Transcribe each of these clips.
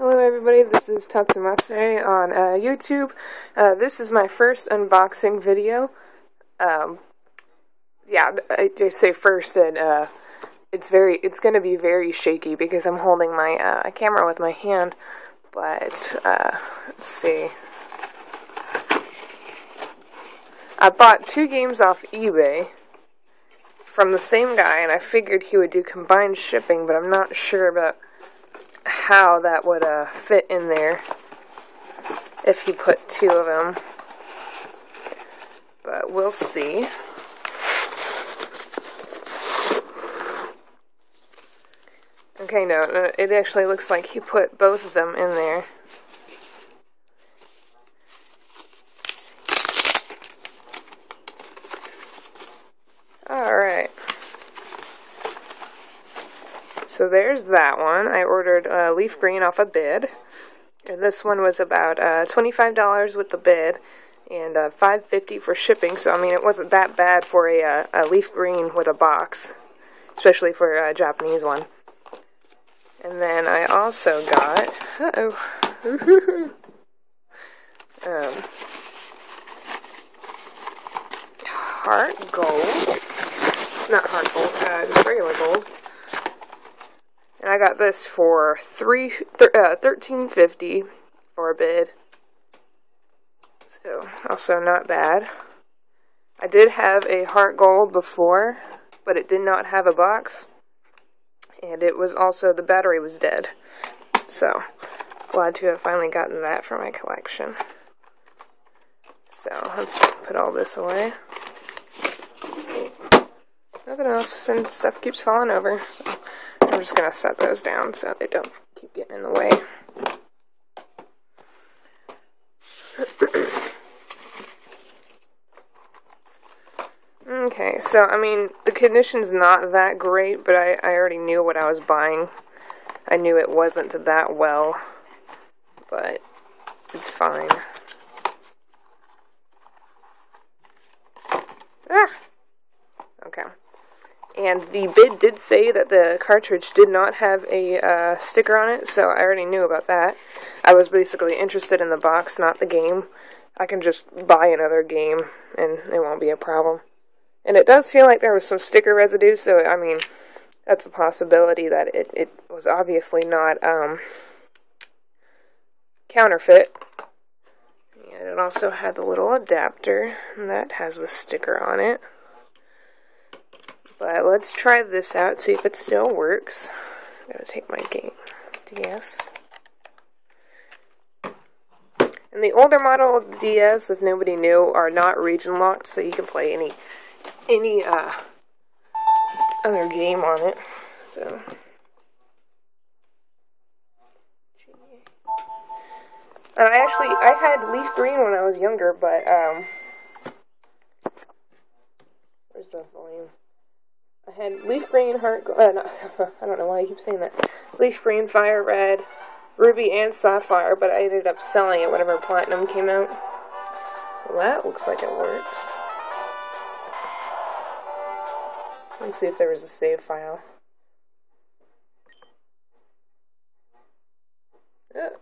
Hello everybody, this is Tatsumase on YouTube. This is my first unboxing video. Yeah, I just say first, and it's gonna be very shaky because I'm holding my camera with my hand. But let's see. I bought 2 games off eBay from the same guy, and I figured he would do combined shipping, but I'm not sure about how that would fit in there if he put 2 of them, but we'll see. Okay, no, it actually looks like he put both of them in there. Alright. So there's that one. I ordered leaf green off a bid, and this one was about $25 with the bid, and $5.50 for shipping. So I mean, it wasn't that bad for a leaf green with a box, especially for a Japanese one. And then I also got heart gold, not heart gold, just regular gold. And I got this for $13.50 for a bid. So, also not bad. I did have a heart gold before, but it did not have a box. And it was also, the battery was dead. So, glad to have finally gotten that for my collection. So, let's put all this away. Nothing else, and stuff keeps falling over. So I'm just going to set those down so they don't keep getting in the way. Okay, so, I mean, the condition's not that great, but I already knew what I was buying. I knew it wasn't that well, but it's fine. Okay. And the bid did say that the cartridge did not have a sticker on it, so I already knew about that. I was basically interested in the box, not the game. I can just buy another game, and it won't be a problem. And it does feel like there was some sticker residue, so, I mean, that's a possibility that it was obviously not counterfeit. And it also had the little adapter, and that has the sticker on it. But let's try this out, see if it still works. I'm going to take my game DS. And the older model of the DS, if nobody knew, are not region locked, so you can play any other game on it. So I had leaf green when I was younger, but where's the volume? I had leaf green, heart gold, I don't know why I keep saying that. Leaf green, fire red, ruby, and sapphire, but I ended up selling it whenever platinum came out. Well, that looks like it works. Let's see if there was a save file. Oh,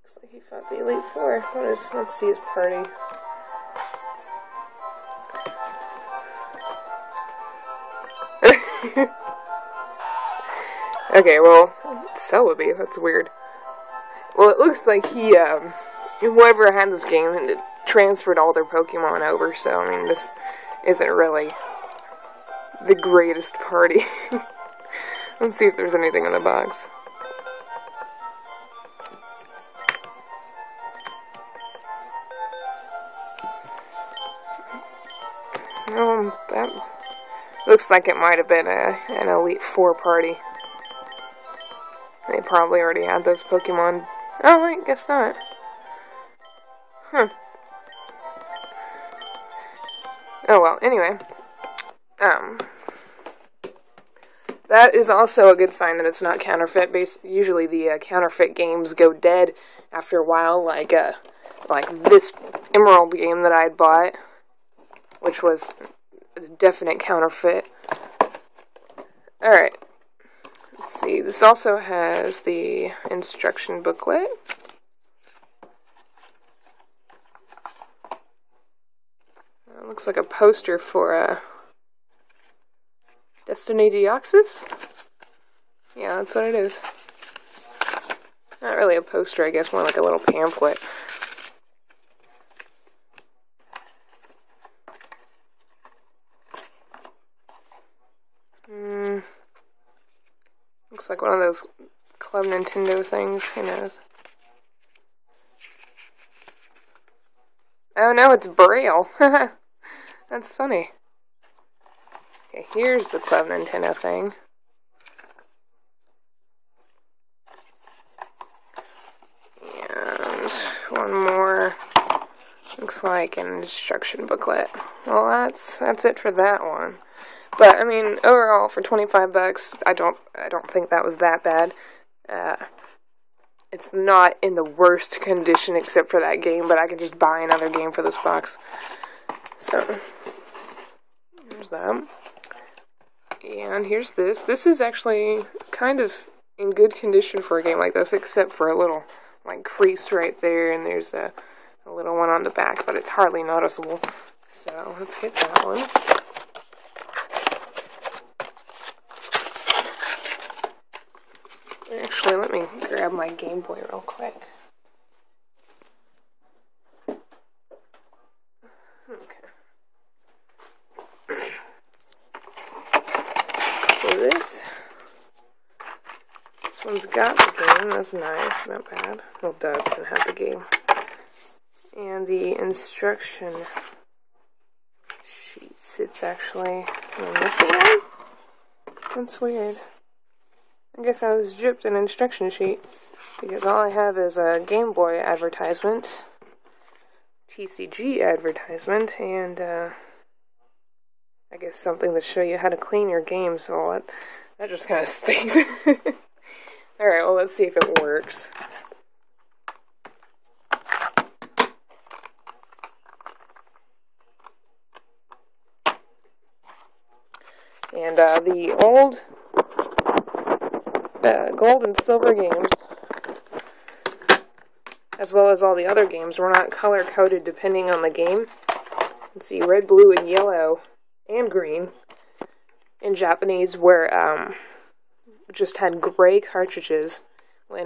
looks like he fought the Elite Four. Let's see his party. Okay, well, Celebi, that's weird. Well, it looks like he, whoever had this game transferred all their Pokemon over, so, I mean, this isn't really the greatest party. Let's see if there's anything in the box. That looks like it might have been an Elite Four party. They probably already had those Pokemon. Oh, wait, guess not. Huh. Oh, well, anyway. That is also a good sign that it's not counterfeit. Usually the counterfeit games go dead after a while, like this Emerald game that I had bought, which was a definite counterfeit. Alright. Let's see, this also has the instruction booklet. It looks like a poster for Destiny Deoxys? Yeah, that's what it is. Not really a poster, I guess, more like a little pamphlet. Looks like one of those Club Nintendo things, who knows. Oh no, it's Braille. That's funny. Okay, here's the Club Nintendo thing. And one more. Looks like an instruction booklet. Well, that's it for that one. But I mean, overall, for $25, I don't think that was that bad. It's not in the worst condition except for that game, but I could just buy another game for this box. So here's that. And here's this. This is actually kind of in good condition for a game like this, except for a little like crease right there, and there's a little one on the back, but it's hardly noticeable. So let's get that one. Actually, let me grab my Game Boy real quick. Okay. So this one's got the game. That's nice, not bad. Well, duh, it's gonna have the game. And the instruction sheets. It's actually missing one. That's weird. I guess I was gypped an instruction sheet, because all I have is a Game Boy advertisement, TCG advertisement, and I guess something to show you how to clean your game, so that just kind of stinks. Alright, well, let's see if it works. And the old gold and silver games, as well as all the other games, were not color-coded depending on the game. Let's see, red, blue, and yellow, and green in Japanese were just had gray cartridges, when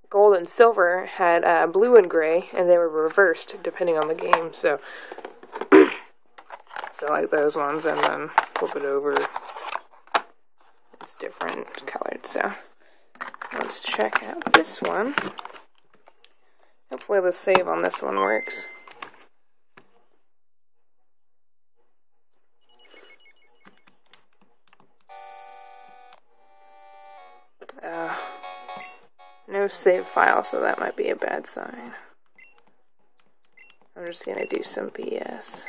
gold and silver had blue and gray, and they were reversed depending on the game. So like those ones, and then flip it over. It's different colored, so let's check out this one. Hopefully the save on this one works. No save file, so that might be a bad sign. I'm just gonna do some BS.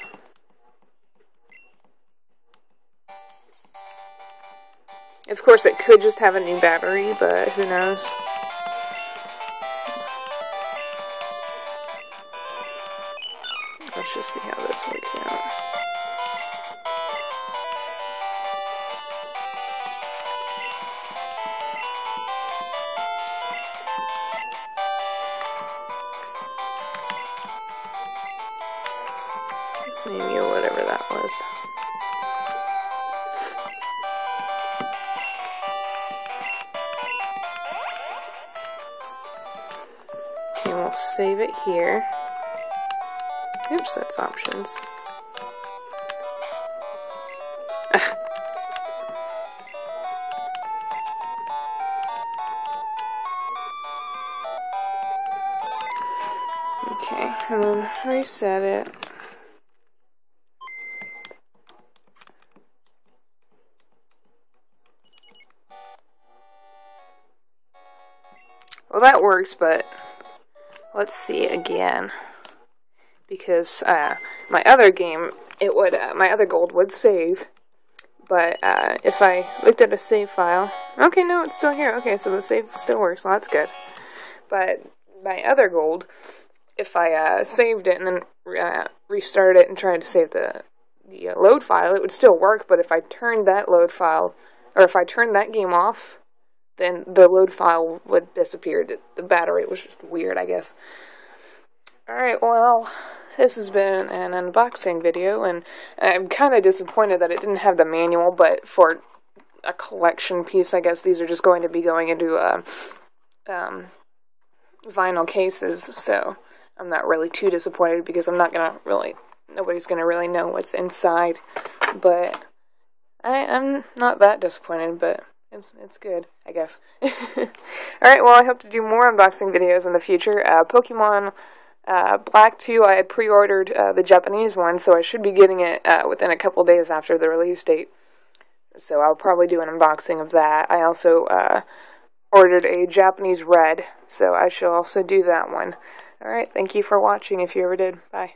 Of course, it could just have a new battery, but who knows? Let's just see how this works out. Let's name you whatever that was. And we'll save it here. Oops, that's options. Okay, and then reset it. Well, that works, but let's see again. Because my other game, it would my other gold would save, but if I looked at a save file, okay, no, it's still here. Okay, so the save still works. Well, that's good. But my other gold, if I saved it and then restarted it and tried to save the load file, it would still work. But if I turned that load file or if I turned that game off, then the load file would disappear. The battery was just weird, I guess. Alright, well, this has been an unboxing video, and I'm kind of disappointed that it didn't have the manual, but for a collection piece, I guess these are just going to be going into vinyl cases, so I'm not really too disappointed because nobody's gonna really know what's inside, but I'm not that disappointed, but it's good, I guess. Alright, well, I hope to do more unboxing videos in the future. Pokemon Black 2, I had pre-ordered the Japanese one, so I should be getting it within a couple days after the release date. So I'll probably do an unboxing of that. I also ordered a Japanese Red, so I shall also do that one. Alright, thank you for watching if you ever did. Bye.